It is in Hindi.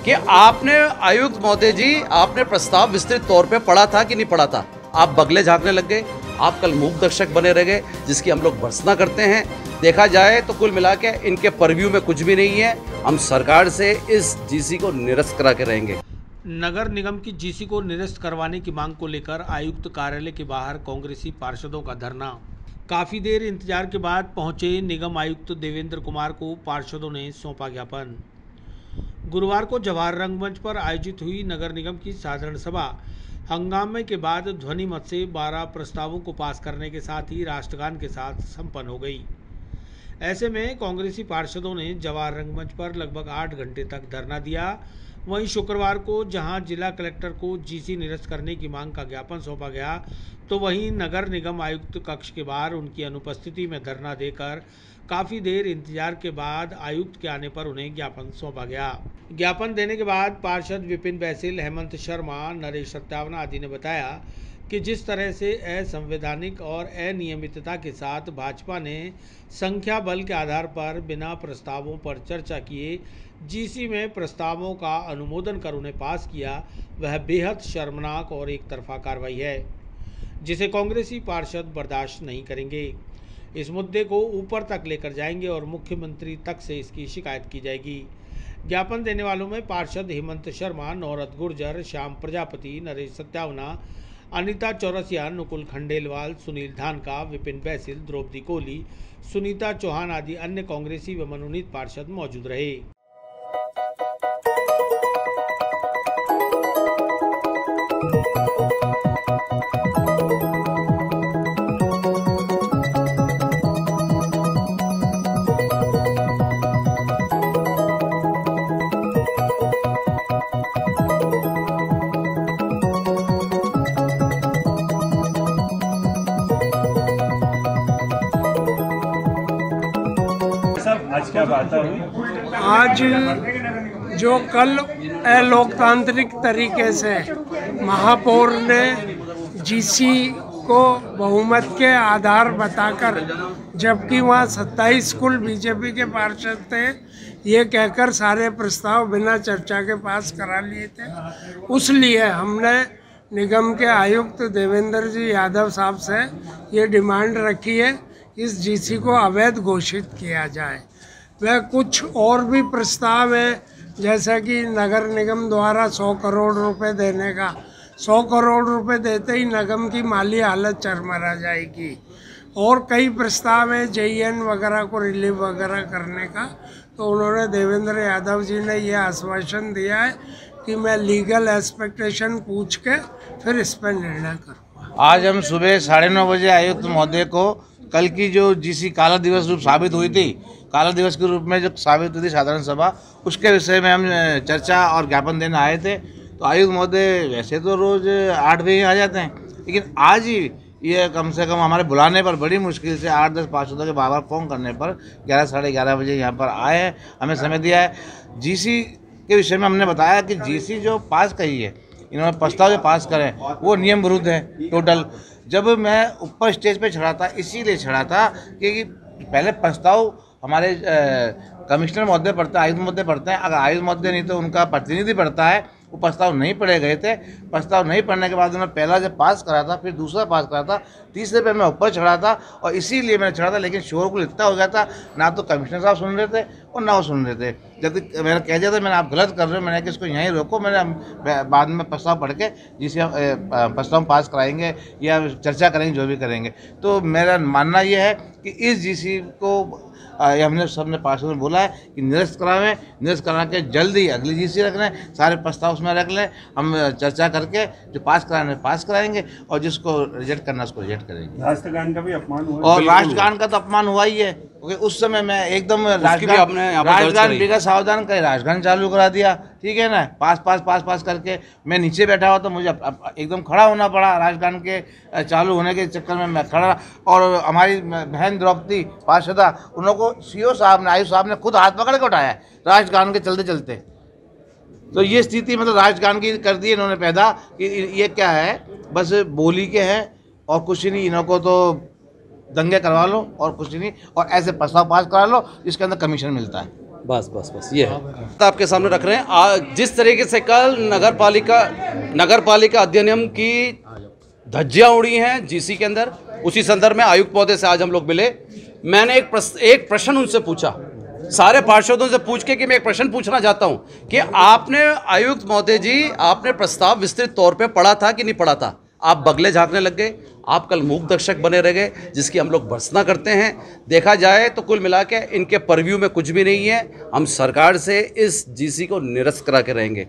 कि आपने आयुक्त महोदय जी, आपने प्रस्ताव विस्तृत तौर पे पढ़ा था कि नहीं पढ़ा था? आप बगले झाँकने लग गए, आप कल मूक दर्शक बने रह गए, जिसकी हम लोग भर्त्सना करते हैं। देखा जाए तो कुल मिला के इनके परव्यू में कुछ भी नहीं है। हम सरकार से इस जीसी को निरस्त करा के रहेंगे। नगर निगम की जीसी को निरस्त करवाने की मांग को लेकर आयुक्त कार्यालय के बाहर कांग्रेसी पार्षदों का धरना। काफी देर इंतजार के बाद पहुंचे निगम आयुक्त देवेंद्र कुमार को पार्षदों ने सौंपा ज्ञापन। गुरुवार को जवाहर रंगमंच पर आयोजित हुई नगर निगम की साधारण सभा हंगामे के बाद ध्वनि मत से 12 प्रस्तावों को पास करने के साथ ही राष्ट्रगान के साथ संपन्न हो गई। ऐसे में कांग्रेसी पार्षदों ने जवाहर रंगमंच पर लगभग 8 घंटे तक धरना दिया। वहीं शुक्रवार को जहां जिला कलेक्टर को जीसी निरस्त करने की मांग का ज्ञापन सौंपा गया, तो वहीं नगर निगम आयुक्त कक्ष के बाहर उनकी अनुपस्थिति में धरना देकर काफ़ी देर इंतजार के बाद आयुक्त के आने पर उन्हें ज्ञापन सौंपा गया। ज्ञापन देने के बाद पार्षद विपिन बैसिल, हेमंत शर्मा, नरेश सत्यावना आदि ने बताया कि जिस तरह से असंवैधानिक और अनियमितता के साथ भाजपा ने संख्या बल के आधार पर बिना प्रस्तावों पर चर्चा किए जीसी में प्रस्तावों का अनुमोदन कर उन्हें पास किया, वह बेहद शर्मनाक और एक तरफा कार्रवाई है, जिसे कांग्रेसी पार्षद बर्दाश्त नहीं करेंगे। इस मुद्दे को ऊपर तक लेकर जाएंगे और मुख्यमंत्री तक से इसकी शिकायत की जाएगी। ज्ञापन देने वालों में पार्षद हेमंत शर्मा, नौरत गुर्जर, श्याम प्रजापति, नरेश सत्यावना, अनिता चौरसिया, नुकुल खंडेलवाल, सुनील धानका, विपिन बैसिल, द्रौपदी कोहली, सुनीता चौहान आदि अन्य कांग्रेसी व मनोनीत पार्षद मौजूद रहे। आज क्या बात हुई? आज जो कल अलोकतांत्रिक तरीके से महापौर ने जीसी को बहुमत के आधार बताकर, जबकि वहाँ 27 कुल बीजेपी के पार्षद थे, ये कहकर सारे प्रस्ताव बिना चर्चा के पास करा लिए थे। उसलिए हमने निगम के आयुक्त देवेंद्र जी यादव साहब से ये डिमांड रखी है, इस जीसी को अवैध घोषित किया जाए। वह कुछ और भी प्रस्ताव है, जैसा कि नगर निगम द्वारा 100 करोड़ रुपए देने का। 100 करोड़ रुपए देते ही निगम की माली हालत चरमरा जाएगी। और कई प्रस्ताव हैं जेईएन वगैरह को रिलीव वगैरह करने का। तो उन्होंने देवेंद्र यादव जी ने यह आश्वासन दिया है कि मैं लीगल एक्सपेक्टेशन पूछ के फिर इस पर निर्णय करूँगा। आज हम सुबह 9:30 बजे आयुक्त महोदय को कल की जो जीसी काला दिवस रूप साबित हुई थी, काला दिवस के रूप में जो साबित हुई थी साधारण सभा, उसके विषय में हम चर्चा और ज्ञापन देने आए थे। तो आयुक्त महोदय वैसे तो रोज़ 8 बजे आ जाते हैं, लेकिन आज ही ये कम से कम हमारे बुलाने पर बड़ी मुश्किल से 8-10 पार्षदों के बार फ़ोन करने पर 11 साढ़े 11 बजे यहाँ पर आए हैं, हमें समय दिया है। जीसी के विषय में हमने बताया कि जीसी जो पास कही है, इन्होंने प्रस्ताव जो पास करें वो नियम विरुद्ध है टोटल। जब मैं ऊपर स्टेज पे चढ़ा था, इसीलिए चढ़ा था कि पहले प्रस्ताव हमारे कमिश्नर महोदय पढ़ते हैं, आयुक्त महोदय पढ़ते हैं। अगर आयुक्त महोदय नहीं तो उनका प्रतिनिधि पढ़ता है, वो प्रस्ताव नहीं पढ़े गए थे। प्रस्ताव नहीं पढ़ने के बाद उन्होंने पहला जब पास करा था, फिर दूसरा पास करा था, तीसरे पे मैं ऊपर चढ़ा था और इसीलिए मैंने चढ़ा था। लेकिन शोरगुल इतना हो गया था, ना तो कमिश्नर साहब सुन रहे थे और ना वो सुन रहे थे। जब मैंने कह दिया था मैंने आप गलत कर रहे हो, मैंने कि इसको यहीं रोको, मैंने बाद में प्रस्ताव पढ़ के जिसे प्रस्ताव पास कराएंगे या चर्चा करेंगे, जो भी करेंगे। तो मेरा मानना ये है कि इस जीसी को हमने सबने पार्षदों ने बोला है कि निरस्त करावें, निरस्त करा के जल्द ही अगली जीसी रख लें, सारे प्रस्ताव उसमें रख लें। हम चर्चा करके जो पास कराने पास कराएंगे और जिसको रिजेक्ट करना उसको रिजेक्ट करेंगे। राष्ट्रगान का भी अपमान हुआ और राष्ट्रगान का तो अपमान हुआ ही है, क्योंकि उस समय मैं एकदम राष्ट्रगान बिगड़ सावधान का राष्ट्रगान चालू करा दिया, ठीक है ना। पास पास पास पास करके मैं नीचे बैठा हुआ तो मुझे एकदम खड़ा होना पड़ा। राष्ट्रगान के चालू होने के चक्कर में मैं खड़ा, और हमारी बहन द्रौपदी पार्षदा, उन लोगों को सीओ साहब ने, आयुष साहब ने खुद हाथ पकड़ के उठाया राष्ट्रगान के चलते चलते। तो ये स्थिति मतलब राष्ट्रगान की कर दी इन्होंने पैदा कि ये क्या है, बस बोली के हैं और कुछ नहीं। इन्हों को तो दंगे करवा लो और कुछ नहीं, और ऐसे प्रस्ताव पास करा लो जिसके अंदर कमीशन मिलता है। बस बस बस ये है तो आपके सामने रख रहे हैं। जिस तरीके से कल नगर पालिका अधिनियम की धज्जियां उड़ी हैं जीसी के अंदर, उसी संदर्भ में आयुक्त महोदय से आज हम लोग मिले। मैंने एक प्रश्न उनसे पूछा, सारे पार्षदों से पूछ के कि मैं एक प्रश्न पूछना चाहता हूं कि आपने आयुक्त महोदय जी, आपने प्रस्ताव विस्तृत तौर पे पढ़ा था कि नहीं पढ़ा था? आप बगले झांकने लग गए, आप कल मूक दर्शक बने रह गए, जिसकी हम लोग भर्त्सना करते हैं। देखा जाए तो कुल मिला के इनके परव्यू में कुछ भी नहीं है। हम सरकार से इस जीसी को निरस्त करा के रहेंगे।